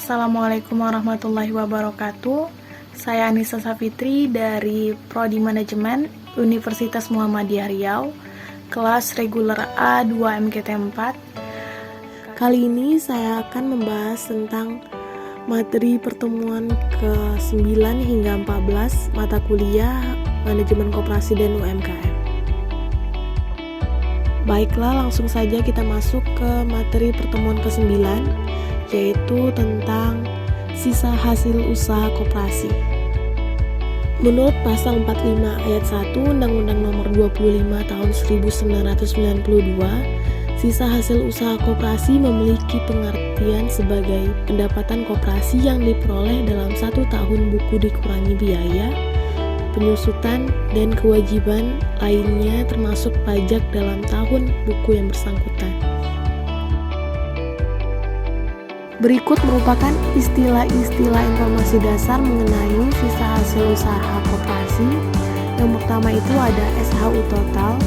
Assalamualaikum warahmatullahi wabarakatuh. Saya Anissa Safitri dari Prodi Manajemen Universitas Muhammadiyah Riau, kelas reguler A2 MGT 4. Kali ini saya akan membahas tentang materi pertemuan ke-9 hingga 14 mata kuliah Manajemen Koperasi dan UMKM. Baiklah, langsung saja kita masuk ke materi pertemuan ke-9, yaitu tentang sisa hasil usaha koperasi. Menurut pasal 45 ayat 1 Undang-Undang Nomor 25 Tahun 1992, sisa hasil usaha koperasi memiliki pengertian sebagai pendapatan koperasi yang diperoleh dalam 1 tahun buku dikurangi biaya, penyusutan, dan kewajiban lainnya termasuk pajak dalam tahun buku yang bersangkutan. Berikut merupakan istilah-istilah informasi dasar mengenai sisa hasil usaha koperasi. Yang pertama itu ada SHU total.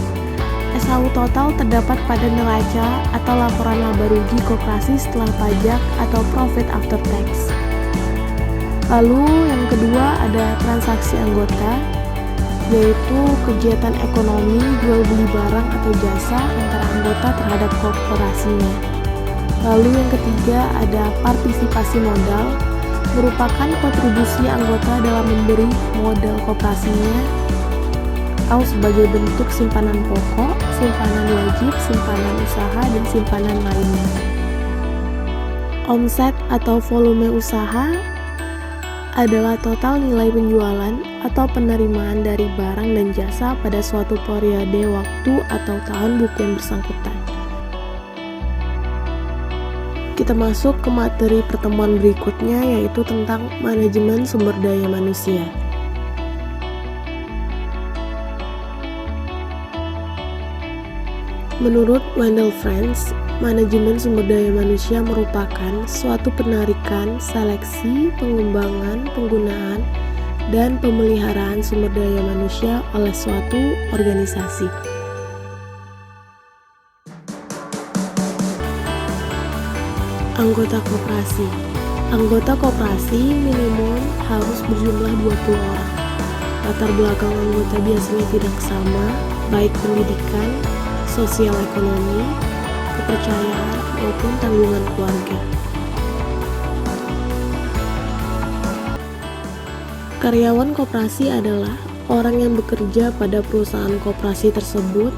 SHU total terdapat pada neraca atau laporan laba rugi koperasi setelah pajak atau profit after tax. Lalu yang kedua ada transaksi anggota, yaitu kegiatan ekonomi jual beli barang atau jasa antara anggota terhadap koperasinya. Lalu yang ketiga ada partisipasi modal, merupakan kontribusi anggota dalam memberi modal koperasinya atau sebagai bentuk simpanan pokok, simpanan wajib, simpanan usaha, dan simpanan lainnya. Omset atau volume usaha adalah total nilai penjualan atau penerimaan dari barang dan jasa pada suatu periode waktu atau tahun buku yang bersangkutan. Kita masuk ke materi pertemuan berikutnya, yaitu tentang manajemen sumber daya manusia. Menurut Wendell Franz, manajemen sumber daya manusia merupakan suatu penarikan, seleksi, pengembangan, penggunaan, dan pemeliharaan sumber daya manusia oleh suatu organisasi. Anggota koperasi. Anggota koperasi minimum harus berjumlah 20 orang. Latar belakang anggota biasanya tidak sama, baik pendidikan, sosial ekonomi, kepercayaan, maupun tanggungan keluarga. Karyawan koperasi adalah orang yang bekerja pada perusahaan koperasi tersebut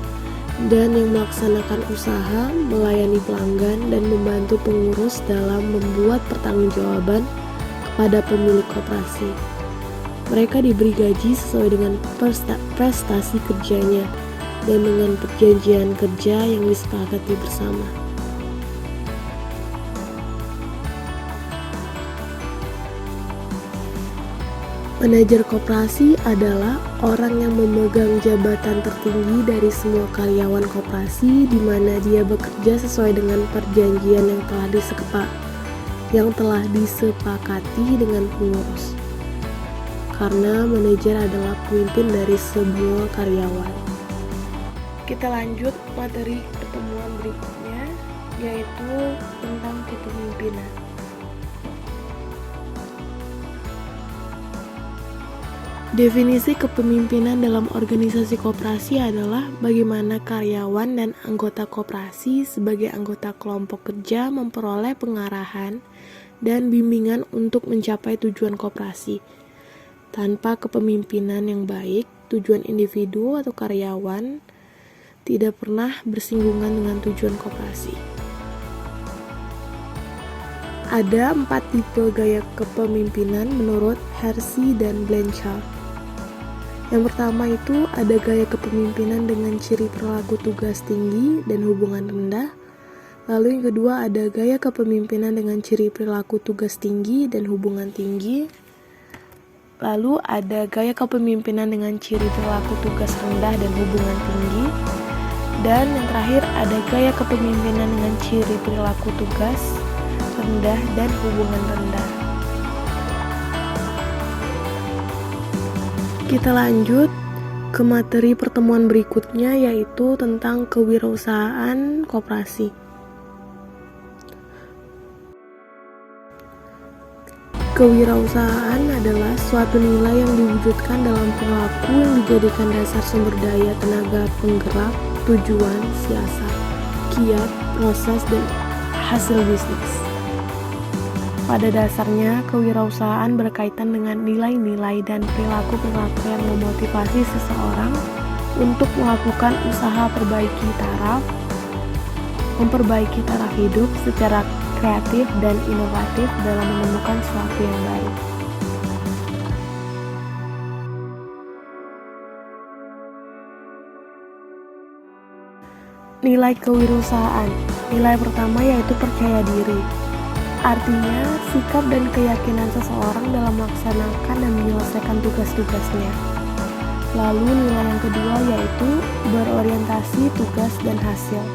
dan yang melaksanakan usaha, melayani pelanggan, dan membantu pengurus dalam membuat pertanggungjawaban kepada pemilik koperasi. Mereka diberi gaji sesuai dengan prestasi kerjanya dan dengan perjanjian kerja yang disepakati bersama. Manajer koperasi adalah orang yang memegang jabatan tertinggi dari semua karyawan koperasi, di mana dia bekerja sesuai dengan perjanjian yang telah disepakati dengan pengurus. Karena manajer adalah pemimpin dari semua karyawan. Kita lanjut materi pertemuan berikutnya, yaitu tentang kepemimpinan. Definisi kepemimpinan dalam organisasi koperasi adalah bagaimana karyawan dan anggota koperasi sebagai anggota kelompok kerja memperoleh pengarahan dan bimbingan untuk mencapai tujuan koperasi. Tanpa kepemimpinan yang baik, tujuan individu atau karyawan tidak pernah bersinggungan dengan tujuan koperasi. Ada 4 tipe gaya kepemimpinan menurut Hersey dan Blanchard. Yang pertama itu ada gaya kepemimpinan dengan ciri perilaku tugas tinggi dan hubungan rendah. Lalu yang kedua ada gaya kepemimpinan dengan ciri perilaku tugas tinggi dan hubungan tinggi. Lalu ada gaya kepemimpinan dengan ciri perilaku tugas rendah dan hubungan tinggi. Dan yang terakhir ada gaya kepemimpinan dengan ciri perilaku tugas rendah dan hubungan rendah. Kita lanjut ke materi pertemuan berikutnya, yaitu tentang kewirausahaan koperasi. Kewirausahaan adalah suatu nilai yang diwujudkan dalam perilaku yang dijadikan dasar sumber daya tenaga penggerak, tujuan, siasat, kiat, proses, dan hasil bisnis. Pada dasarnya, kewirausahaan berkaitan dengan nilai-nilai dan perilaku-perilaku yang memotivasi seseorang untuk melakukan usaha memperbaiki taraf hidup secara kreatif dan inovatif dalam menemukan sesuatu yang baru. Nilai kewirausahaan. Nilai pertama yaitu percaya diri. Artinya, sikap dan keyakinan seseorang dalam melaksanakan dan menyelesaikan tugas-tugasnya. Lalu nilai yang kedua yaitu berorientasi tugas dan hasil.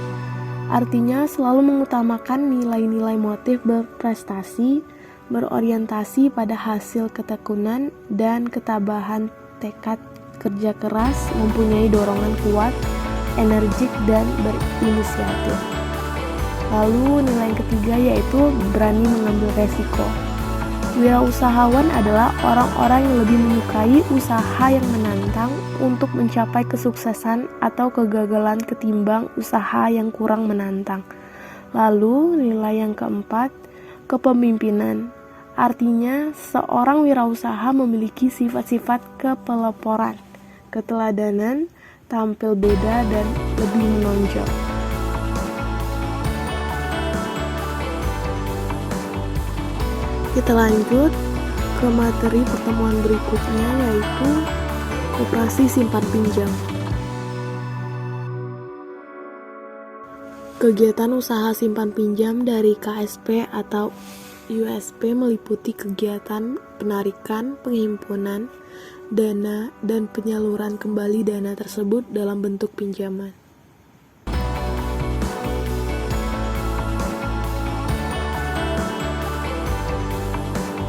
Artinya selalu mengutamakan nilai-nilai motif berprestasi, berorientasi pada hasil ketekunan dan ketabahan tekad kerja keras, mempunyai dorongan kuat, energik dan berinisiatif. Lalu nilai yang ketiga yaitu berani mengambil resiko. Wirausahawan adalah orang-orang yang lebih menyukai usaha yang menantang untuk mencapai kesuksesan atau kegagalan ketimbang usaha yang kurang menantang. Lalu nilai yang keempat, kepemimpinan. Artinya seorang wirausaha memiliki sifat-sifat kepeloporian, keteladanan, tampil beda dan lebih menonjol. Kita lanjut ke materi pertemuan berikutnya yaitu koperasi simpan pinjam. Kegiatan usaha simpan pinjam dari KSP atau USP meliputi kegiatan penarikan, penghimpunan dana, dan penyaluran kembali dana tersebut dalam bentuk pinjaman.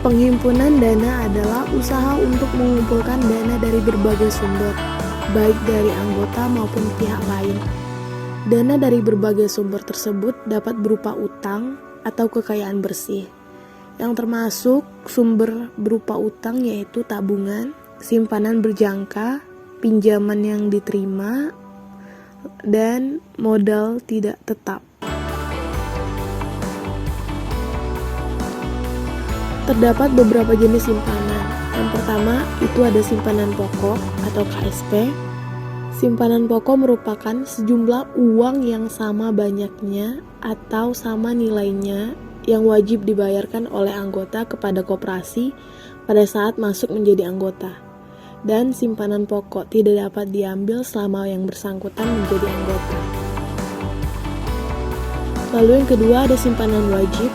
Penghimpunan dana adalah usaha untuk mengumpulkan dana dari berbagai sumber, baik dari anggota maupun pihak lain. Dana dari berbagai sumber tersebut dapat berupa utang atau kekayaan bersih, yang termasuk sumber berupa utang yaitu tabungan, simpanan berjangka, pinjaman yang diterima, dan modal tidak tetap. Terdapat beberapa jenis simpanan. Yang pertama itu ada simpanan pokok atau KSP. Simpanan pokok merupakan sejumlah uang yang sama banyaknya atau sama nilainya yang wajib dibayarkan oleh anggota kepada koperasi pada saat masuk menjadi anggota. Dan simpanan pokok tidak dapat diambil selama yang bersangkutan menjadi anggota. Lalu yang kedua ada simpanan wajib.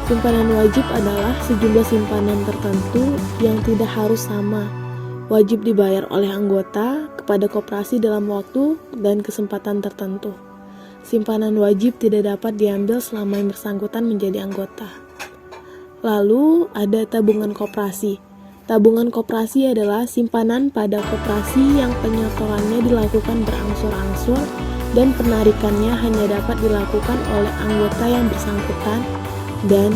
Simpanan wajib adalah sejumlah simpanan tertentu yang tidak harus sama, wajib dibayar oleh anggota kepada koperasi dalam waktu dan kesempatan tertentu. Simpanan wajib tidak dapat diambil selama yang bersangkutan menjadi anggota. Lalu ada tabungan koperasi. Tabungan koperasi adalah simpanan pada koperasi yang penyetorannya dilakukan berangsur-angsur dan penarikannya hanya dapat dilakukan oleh anggota yang bersangkutan dan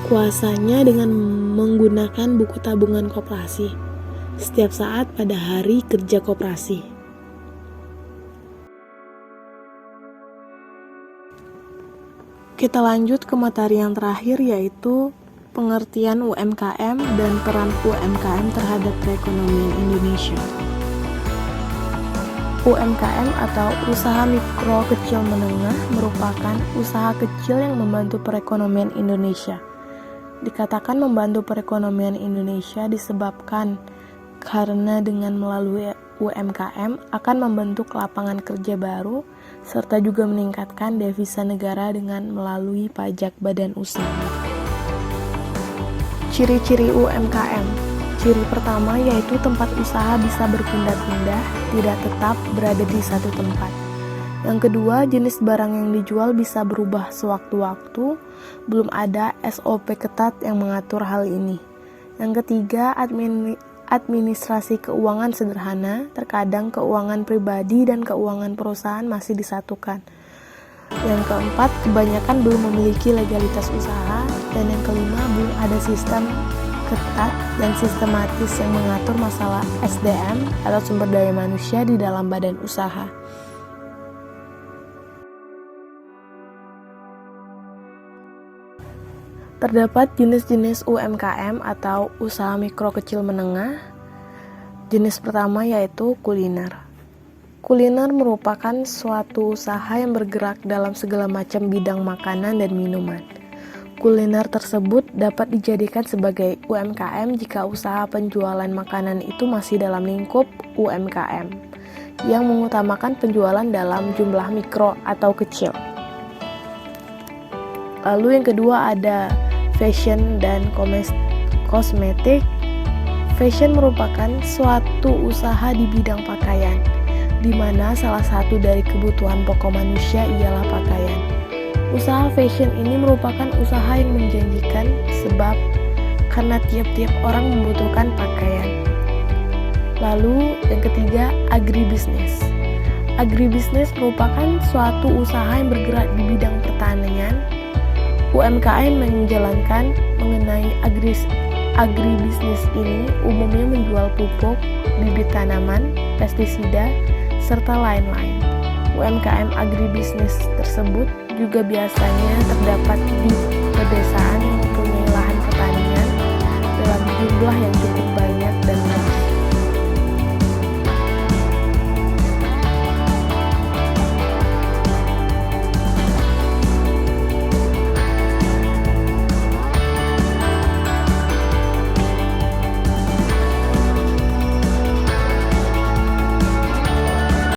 kuasanya dengan menggunakan buku tabungan koperasi setiap saat pada hari kerja koperasi. Kita lanjut ke materi yang terakhir yaitu pengertian UMKM dan peran UMKM terhadap perekonomian Indonesia. UMKM atau usaha mikro kecil menengah merupakan usaha kecil yang membantu perekonomian Indonesia. Dikatakan membantu perekonomian Indonesia disebabkan karena dengan melalui UMKM akan membentuk lapangan kerja baru serta juga meningkatkan devisa negara dengan melalui pajak badan usaha. Ciri-ciri UMKM. Ciri pertama yaitu tempat usaha bisa berpindah-pindah, tidak tetap berada di satu tempat. Yang kedua, jenis barang yang dijual bisa berubah sewaktu-waktu, belum ada SOP ketat yang mengatur hal ini. Yang ketiga, administrasi keuangan sederhana, terkadang keuangan pribadi dan keuangan perusahaan masih disatukan. Yang keempat, kebanyakan belum memiliki legalitas usaha. Dan yang kelima, belum ada sistem ketat dan sistematis yang mengatur masalah SDM atau sumber daya manusia di dalam badan usaha. Terdapat jenis-jenis UMKM atau usaha mikro kecil menengah. Jenis pertama yaitu kuliner. Kuliner merupakan suatu usaha yang bergerak dalam segala macam bidang makanan dan minuman. Kuliner tersebut dapat dijadikan sebagai UMKM jika usaha penjualan makanan itu masih dalam lingkup UMKM yang mengutamakan penjualan dalam jumlah mikro atau kecil. Lalu yang kedua ada fashion dan kosmetik. Fashion merupakan suatu usaha di bidang pakaian, di mana salah satu dari kebutuhan pokok manusia ialah pakaian. Usaha fashion ini merupakan usaha yang menjanjikan sebab karena tiap-tiap orang membutuhkan pakaian. Lalu yang ketiga, agribisnis. Agribisnis merupakan suatu usaha yang bergerak di bidang pertanian. UMKM menjalankan mengenai agribisnis ini umumnya menjual pupuk, bibit tanaman, pestisida, serta lain-lain. UMKM agribisnis tersebut juga biasanya terdapat di pedesaan yang mempunyai lahan pertanian dalam jumlah yang cukup banyak dan